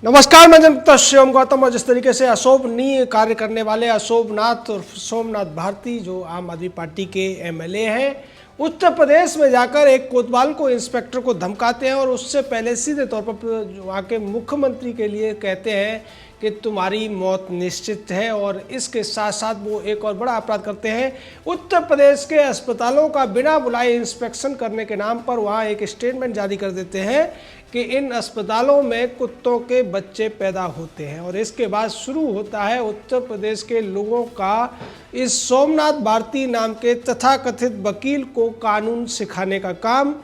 नमस्कार, मैं जनता शिवम गौतम। और जिस तरीके से अशोभनीय कार्य करने वाले अशोभनाथ और सोमनाथ भारती जो आम आदमी पार्टी के एमएलए हैं, उत्तर प्रदेश में जाकर एक कोतवाल को इंस्पेक्टर को धमकाते हैं और उससे पहले सीधे तौर पर वहाँ के मुख्यमंत्री के लिए कहते हैं कि तुम्हारी मौत निश्चित है। और इसके साथ साथ वो एक और बड़ा अपराध करते हैं। उत्तर प्रदेश के अस्पतालों का बिना बुलाए इंस्पेक्शन करने के नाम पर वहाँ एक स्टेटमेंट जारी कर देते हैं कि इन अस्पतालों में कुत्तों के बच्चे पैदा होते हैं। और इसके बाद शुरू होता है उत्तर प्रदेश के लोगों का इस सोमनाथ भारती नाम के तथाकथित वकील को कानून सिखाने का काम।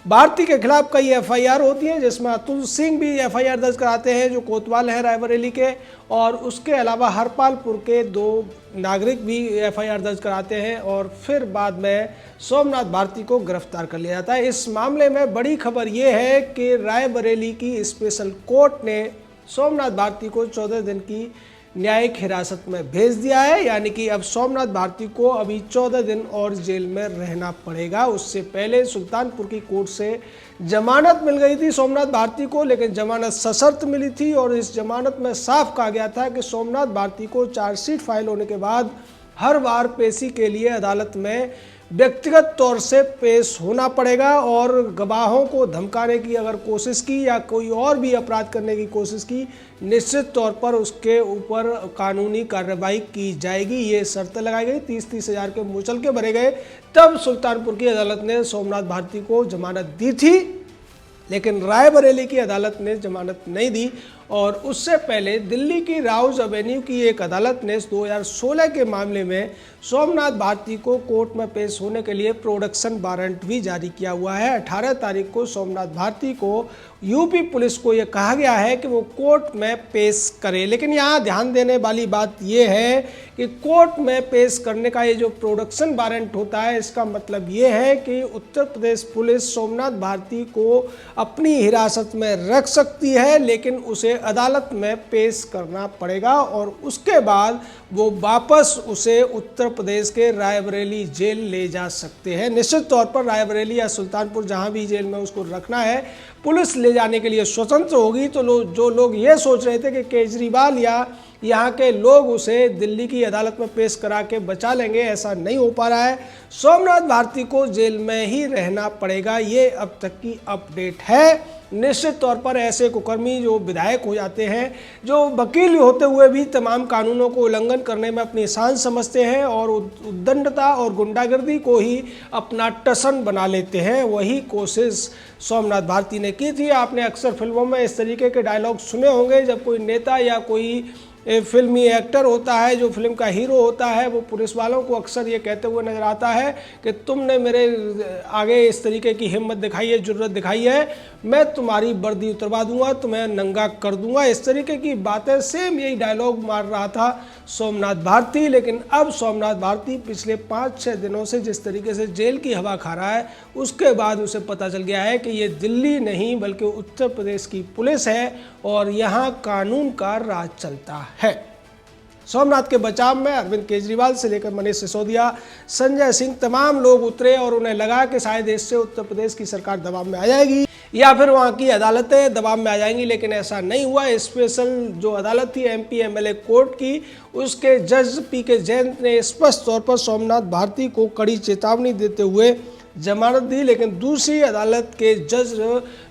भारती के खिलाफ कई एफआईआर होती हैं, जिसमें अतुल सिंह भी एफआईआर दर्ज कराते हैं जो कोतवाल है रायबरेली के, और उसके अलावा हरपालपुर के 2 नागरिक भी एफआईआर दर्ज कराते हैं और फिर बाद में सोमनाथ भारती को गिरफ्तार कर लिया जाता है। इस मामले में बड़ी खबर यह है कि रायबरेली की स्पेशल कोर्ट ने सोमनाथ भारती को 14 दिन की न्यायिक हिरासत में भेज दिया है। यानी कि अब सोमनाथ भारती को अभी 14 दिन और जेल में रहना पड़ेगा। उससे पहले सुल्तानपुर की कोर्ट से जमानत मिल गई थी सोमनाथ भारती को, लेकिन जमानत सशर्त मिली थी और इस जमानत में साफ कहा गया था कि सोमनाथ भारती को चार्जशीट फाइल होने के बाद हर बार पेशी के लिए अदालत में व्यक्तिगत तौर से पेश होना पड़ेगा और गवाहों को धमकाने की अगर कोशिश की या कोई और भी अपराध करने की कोशिश की, निश्चित तौर पर उसके ऊपर कानूनी कार्रवाई की जाएगी। ये शर्तें लगाई गई, 30-30 हज़ार के मुचलके भरे गए। तब सुल्तानपुर की अदालत ने सोमनाथ भारती को जमानत दी थी, लेकिन रायबरेली की अदालत ने जमानत नहीं दी। और उससे पहले दिल्ली की राउज एवेन्यू की एक अदालत ने 2016 के मामले में सोमनाथ भारती को कोर्ट में पेश होने के लिए प्रोडक्शन वारंट भी जारी किया हुआ है। 18 तारीख को सोमनाथ भारती को यूपी पुलिस को यह कहा गया है कि वो कोर्ट में पेश करे। लेकिन यहाँ ध्यान देने वाली बात यह है कि कोर्ट में पेश करने का ये जो प्रोडक्शन वारंट होता है, इसका मतलब ये है कि उत्तर प्रदेश पुलिस सोमनाथ भारती को अपनी हिरासत में रख सकती है, लेकिन उसे अदालत में पेश करना पड़ेगा और उसके बाद वो वापस उसे उत्तर प्रदेश के रायबरेली जेल ले जा सकते हैं। निश्चित तौर पर रायबरेली या सुल्तानपुर जहां भी जेल में उसको रखना है, पुलिस ले जाने के लिए स्वतंत्र होगी। तो जो लोग ये सोच रहे थे कि केजरीवाल या यहाँ के लोग उसे दिल्ली की अदालत में पेश करा के बचा लेंगे, ऐसा नहीं हो पा रहा है। सोमनाथ भारती को जेल में ही रहना पड़ेगा, ये अब तक की अपडेट है। निश्चित तौर पर ऐसे कुकर्मी जो विधायक हो जाते हैं, जो वकील होते हुए भी तमाम कानूनों को उल्लंघन करने में अपनी शान समझते हैं और उद्दंडता और गुंडागर्दी को ही अपना टसन बना लेते हैं, वही कोशिश सोमनाथ भारती ने की थी। आपने अक्सर फिल्मों में इस तरीके के डायलॉग सुने होंगे, जब कोई नेता या कोई फिल्मी एक्टर होता है, जो फिल्म का हीरो होता है, वो पुलिस वालों को अक्सर ये कहते हुए नजर आता है कि तुमने मेरे आगे इस तरीके की हिम्मत दिखाई है, जुर्रत दिखाई है, मैं तुम्हारी वर्दी उतरवा दूंगा, तुम्हें नंगा कर दूंगा। इस तरीके की बातें, सेम यही डायलॉग मार रहा था सोमनाथ भारती। लेकिन अब सोमनाथ भारती पिछले 5-6 दिनों से जिस तरीके से जेल की हवा खा रहा है, उसके बाद उसे पता चल गया है कि ये दिल्ली नहीं बल्कि उत्तर प्रदेश की पुलिस है और यहाँ कानून का राज चलता है। सोमनाथ के बचाव में अरविंद केजरीवाल से लेकर मनीष सिसोदिया, संजय सिंह, तमाम लोग उतरे और उन्हें लगा कि शायद इससे उत्तर प्रदेश की सरकार दबाव में आ जाएगी या फिर वहाँ की अदालतें दबाव में आ जाएंगी, लेकिन ऐसा नहीं हुआ। स्पेशल जो अदालत थी एमपी एमएलए कोर्ट की, उसके जज पीके जैन ने स्पष्ट तौर पर सोमनाथ भारती को कड़ी चेतावनी देते हुए जमानत दी। लेकिन दूसरी अदालत के जज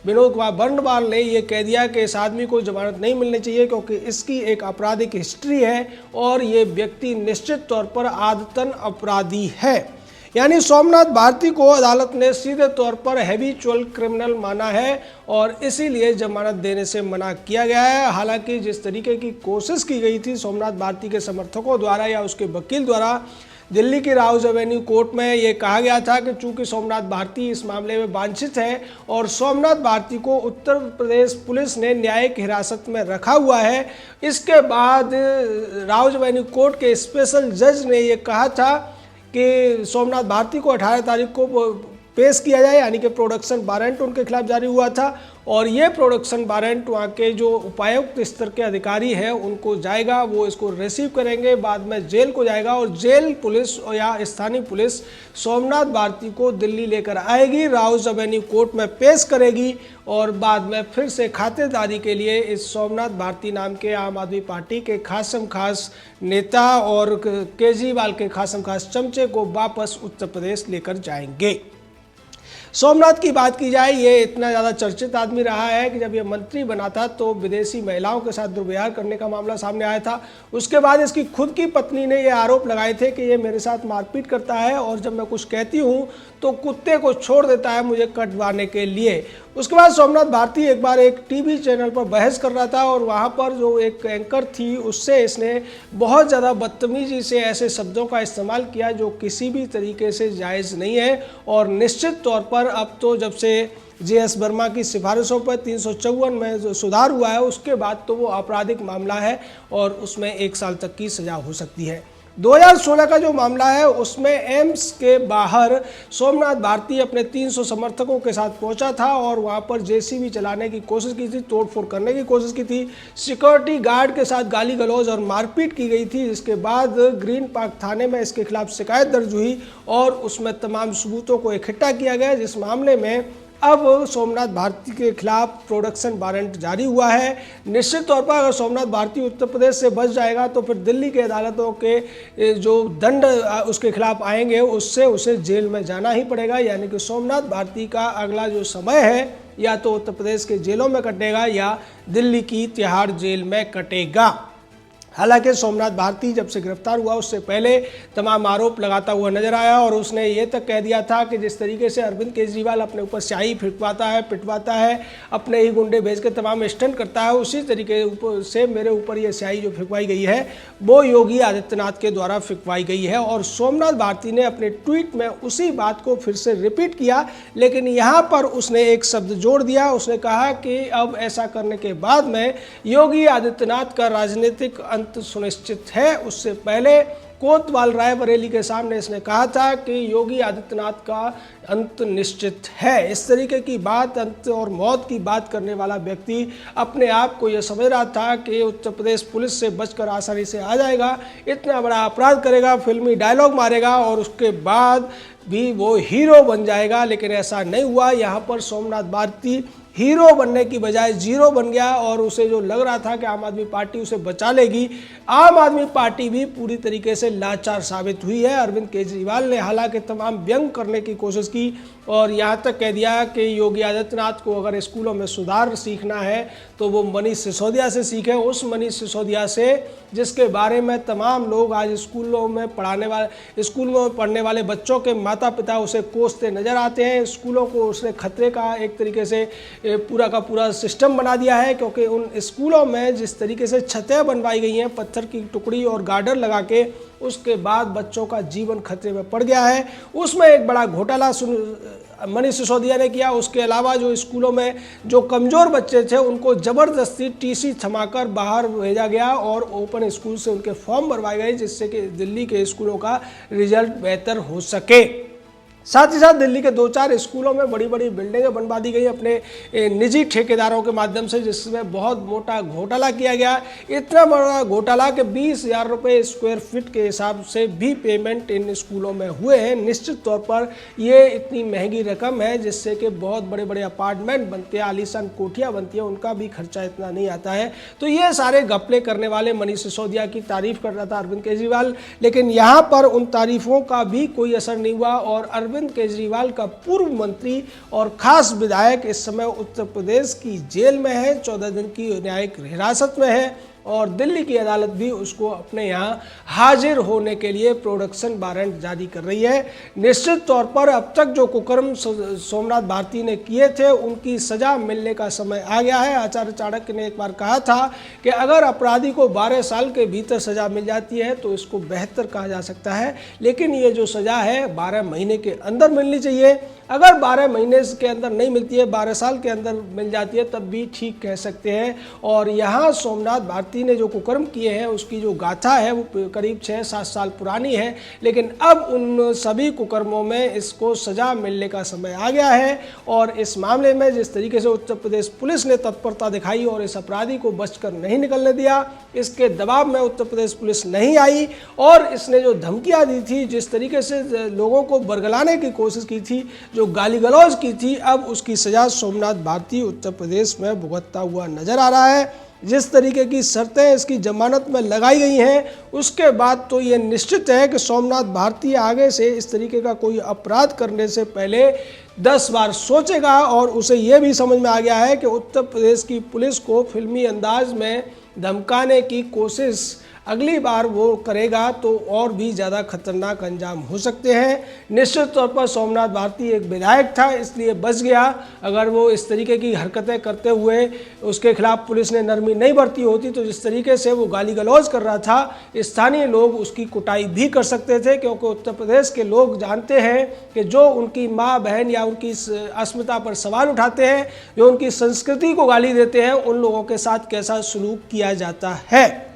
विनोद कुमार बर्नवाल ने यह कह दिया कि इस आदमी को जमानत नहीं मिलनी चाहिए क्योंकि इसकी एक आपराधिक हिस्ट्री है और ये व्यक्ति निश्चित तौर पर आदतन अपराधी है। यानी सोमनाथ भारती को अदालत ने सीधे तौर पर हैबिचुअल क्रिमिनल माना है और इसीलिए जमानत देने से मना किया गया है। हालांकि जिस तरीके की कोशिश की गई थी सोमनाथ भारती के समर्थकों द्वारा या उसके वकील द्वारा, दिल्ली की राउज एवेन्यू कोर्ट में ये कहा गया था कि चूंकि सोमनाथ भारती इस मामले में वांछित है और सोमनाथ भारती को उत्तर प्रदेश पुलिस ने न्यायिक हिरासत में रखा हुआ है, इसके बाद राउज एवेन्यू कोर्ट के स्पेशल जज ने ये कहा था कि सोमनाथ भारती को 18 तारीख को पेश किया जाए, यानी कि प्रोडक्शन वारंट उनके खिलाफ जारी हुआ था और ये प्रोडक्शन वारंट वहाँ के जो उपायुक्त स्तर के अधिकारी हैं उनको जाएगा, वो इसको रिसीव करेंगे, बाद में जेल को जाएगा और जेल पुलिस या स्थानीय पुलिस सोमनाथ भारती को दिल्ली लेकर आएगी, राउज एवेन्यू कोर्ट में पेश करेगी और बाद में फिर से खातिरदारी के लिए इस सोमनाथ भारती नाम के आम आदमी पार्टी के खासम खास नेता और केजरीवाल के खासम खास चमचे को वापस उत्तर प्रदेश लेकर जाएंगे। सोमनाथ की बात की जाए, ये इतना ज़्यादा चर्चित आदमी रहा है कि जब ये मंत्री बना था तो विदेशी महिलाओं के साथ दुर्व्यवहार करने का मामला सामने आया था। उसके बाद इसकी खुद की पत्नी ने ये आरोप लगाए थे कि ये मेरे साथ मारपीट करता है और जब मैं कुछ कहती हूँ तो कुत्ते को छोड़ देता है मुझे कटवाने के लिए। उसके बाद सोमनाथ भारती एक बार एक टीवी चैनल पर बहस कर रहा था और वहाँ पर जो एक एंकर थी उससे इसने बहुत ज़्यादा बदतमीजी से ऐसे शब्दों का इस्तेमाल किया जो किसी भी तरीके से जायज़ नहीं है और निश्चित तौर पर अब तो जब से JS वर्मा की सिफारिशों पर 354 में जो सुधार हुआ है उसके बाद तो वो आपराधिक मामला है और उसमें 1 साल तक की सज़ा हो सकती है। 2016 का जो मामला है उसमें एम्स के बाहर सोमनाथ भारती अपने 300 समर्थकों के साथ पहुंचा था और वहां पर JCB चलाने की कोशिश की थी, तोड़फोड़ करने की कोशिश की थी, सिक्योरिटी गार्ड के साथ गाली गलौज और मारपीट की गई थी। जिसके बाद ग्रीन पार्क थाने में इसके खिलाफ शिकायत दर्ज हुई और उसमें तमाम सबूतों को इकट्ठा किया गया, जिस मामले में अब सोमनाथ भारती के खिलाफ प्रोडक्शन वारंट जारी हुआ है। निश्चित तौर पर अगर सोमनाथ भारती उत्तर प्रदेश से बच जाएगा तो फिर दिल्ली के अदालतों के जो दंड उसके खिलाफ आएंगे उससे उसे जेल में जाना ही पड़ेगा, यानी कि सोमनाथ भारती का अगला जो समय है या तो उत्तर प्रदेश के जेलों में कटेगा या दिल्ली की तिहाड़ जेल में कटेगा। हालांकि सोमनाथ भारती जब से गिरफ्तार हुआ उससे पहले तमाम आरोप लगाता हुआ नजर आया और उसने ये तक कह दिया था कि जिस तरीके से अरविंद केजरीवाल अपने ऊपर स्याही फिटवाता है, पिटवाता है, अपने ही गुंडे भेज के तमाम स्टंट करता है, उसी तरीके से मेरे ऊपर ये स्याही जो फिकवाई गई है वो योगी आदित्यनाथ के द्वारा फिकवाई गई है। और सोमनाथ भारती ने अपने ट्वीट में उसी बात को फिर से रिपीट किया, लेकिन यहाँ पर उसने एक शब्द जोड़ दिया। उसने कहा कि अब ऐसा करने के बाद में योगी आदित्यनाथ का राजनीतिक सुनिश्चित है। उससे पहले कोतवाल रायबरेली के सामने इसने कहा था कि योगी आदित्यनाथ का अंत निश्चित है। इस तरीके की बात, अंत और मौत की बात करने वाला व्यक्ति अपने आप को यह समझ रहा था कि उत्तर प्रदेश पुलिस से बचकर आसानी से आ जाएगा, इतना बड़ा अपराध करेगा, फिल्मी डायलॉग मारेगा और उसके बाद भी वो हीरो बन जाएगा, लेकिन ऐसा नहीं हुआ। यहाँ पर सोमनाथ भारती हीरो बनने की बजाय जीरो बन गया और उसे जो लग रहा था कि आम आदमी पार्टी उसे बचा लेगी, आम आदमी पार्टी भी पूरी तरीके से लाचार साबित हुई है। अरविंद केजरीवाल ने हालांकि तमाम व्यंग करने की कोशिश की और यहाँ तक कह दिया कि योगी आदित्यनाथ को अगर स्कूलों में सुधार सीखना है तो वो मनीष सिसोदिया से सीखे, उस मनीष सिसोदिया से जिसके बारे में तमाम लोग आज स्कूलों में पढ़ने वाले बच्चों के माता पिता उसे कोसते नजर आते हैं। स्कूलों को उसने खतरे का एक तरीके से पूरा का पूरा सिस्टम बना दिया है, क्योंकि उन स्कूलों में जिस तरीके से छतें बनवाई गई हैं पत्थर की टुकड़ी और गार्डर लगा के, उसके बाद बच्चों का जीवन खतरे में पड़ गया है। उसमें एक बड़ा घोटाला मनीष सिसोदिया ने किया। उसके अलावा जो स्कूलों में जो कमज़ोर बच्चे थे उनको ज़बरदस्ती TC थमाकर बाहर भेजा गया और ओपन स्कूल से उनके फॉर्म भरवाए गए, जिससे कि दिल्ली के स्कूलों का रिजल्ट बेहतर हो सके। साथ ही साथ दिल्ली के 2-4 स्कूलों में बड़ी बड़ी बिल्डिंगें बनवा दी गई अपने निजी ठेकेदारों के माध्यम से, जिसमें बहुत मोटा घोटाला किया गया। इतना बड़ा घोटाला कि 20,000 रुपये स्क्वायर फीट के हिसाब से भी पेमेंट इन स्कूलों में हुए हैं। निश्चित तौर पर ये इतनी महंगी रकम है जिससे कि बहुत बड़े बड़े अपार्टमेंट बनते हैं, आलीशान कोठियाँ बनती हैं, उनका भी खर्चा इतना नहीं आता है। तो ये सारे घपले करने वाले मनीष सिसोदिया की तारीफ कर रहा था अरविंद केजरीवाल, लेकिन यहाँ पर उन तारीफों का भी कोई असर नहीं हुआ और अरविंद केजरीवाल का पूर्व मंत्री और खास विधायक इस समय उत्तर प्रदेश की जेल में है, 14 दिन की न्यायिक हिरासत में है और दिल्ली की अदालत भी उसको अपने यहाँ हाजिर होने के लिए प्रोडक्शन वारंट जारी कर रही है। निश्चित तौर पर अब तक जो कुकर्म सोमनाथ भारती ने किए थे उनकी सज़ा मिलने का समय आ गया है। आचार्य चाणक्य ने एक बार कहा था कि अगर अपराधी को 12 साल के भीतर सज़ा मिल जाती है तो इसको बेहतर कहा जा सकता है, लेकिन ये जो सज़ा है 12 महीने के अंदर मिलनी चाहिए। अगर 12 महीने के अंदर नहीं मिलती है, 12 साल के अंदर मिल जाती है, तब भी ठीक कह सकते हैं। और यहाँ सोमनाथ भारती ने जो कुकर्म किए हैं उसकी जो गाथा है वो करीब 6-7 साल पुरानी है, लेकिन अब उन सभी कुकर्मों में इसको सजा मिलने का समय आ गया है। और इस मामले में जिस तरीके से उत्तर प्रदेश पुलिस ने तत्परता दिखाई और इस अपराधी को बचकर नहीं निकलने दिया, इसके दबाव में उत्तर प्रदेश पुलिस नहीं आई और इसने जो धमकियां दी थी, जिस तरीके से लोगों को बरगलाने की कोशिश की थी, जो गाली गलौज की थी, अब उसकी सजा सोमनाथ भारती उत्तर प्रदेश में भुगतता हुआ नजर आ रहा है। जिस तरीके की शर्तें इसकी जमानत में लगाई गई हैं, उसके बाद तो ये निश्चित है कि सोमनाथ भारती आगे से इस तरीके का कोई अपराध करने से पहले 10 बार सोचेगा। और उसे ये भी समझ में आ गया है कि उत्तर प्रदेश की पुलिस को फिल्मी अंदाज में धमकाने की कोशिश अगली बार वो करेगा तो और भी ज़्यादा खतरनाक अंजाम हो सकते हैं। निश्चित तौर पर सोमनाथ भारती एक विधायक था, इसलिए बच गया। अगर वो इस तरीके की हरकतें करते हुए उसके खिलाफ पुलिस ने नरमी नहीं बरती होती तो जिस तरीके से वो गाली गलौज कर रहा था, स्थानीय लोग उसकी कुटाई भी कर सकते थे, क्योंकि उत्तर प्रदेश के लोग जानते हैं कि जो उनकी माँ बहन या उनकी अस्मिता पर सवाल उठाते हैं, जो उनकी संस्कृति को गाली देते हैं, उन लोगों के साथ कैसा सलूक किया जाता है।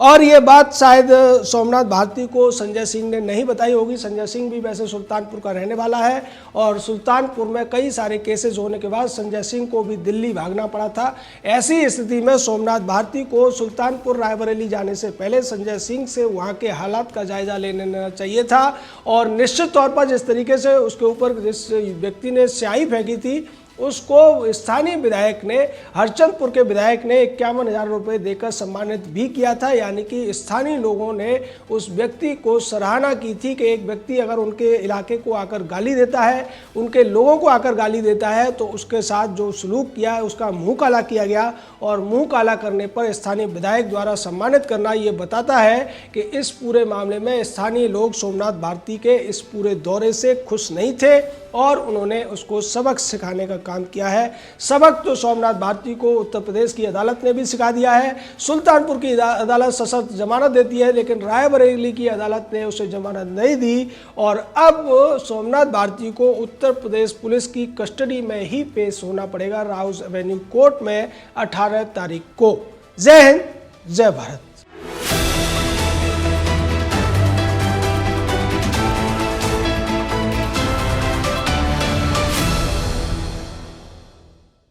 और ये बात शायद सोमनाथ भारती को संजय सिंह ने नहीं बताई होगी। संजय सिंह भी वैसे सुल्तानपुर का रहने वाला है और सुल्तानपुर में कई सारे केसेस होने के बाद संजय सिंह को भी दिल्ली भागना पड़ा था। ऐसी स्थिति में सोमनाथ भारती को सुल्तानपुर रायबरेली जाने से पहले संजय सिंह से वहाँ के हालात का जायजा लेना चाहिए था। और निश्चित तौर पर जिस तरीके से उसके ऊपर जिस व्यक्ति ने स्याही फेंकी थी, उसको स्थानीय विधायक ने, हरचंदपुर के विधायक ने 51,000 रुपये देकर सम्मानित भी किया था। यानी कि स्थानीय लोगों ने उस व्यक्ति को सराहना की थी कि एक व्यक्ति अगर उनके इलाके को आकर गाली देता है, उनके लोगों को आकर गाली देता है, तो उसके साथ जो सलूक किया है उसका मुंह काला किया गया। और मुंह काला करने पर स्थानीय विधायक द्वारा सम्मानित करना ये बताता है कि इस पूरे मामले में स्थानीय लोग सोमनाथ भारती के इस पूरे दौरे से खुश नहीं थे और उन्होंने उसको सबक सिखाने का काम किया है। सबक तो सोमनाथ भारती को उत्तर प्रदेश की अदालत ने भी सिखा दिया है। सुल्तानपुर की अदालत सशर्त जमानत देती है, लेकिन रायबरेली की अदालत ने उसे जमानत नहीं दी। और अब सोमनाथ भारती को उत्तर प्रदेश पुलिस की कस्टडी में ही पेश होना पड़ेगा राउज एवेन्यू कोर्ट में 18 तारीख को। जय हिंद, जय भारत।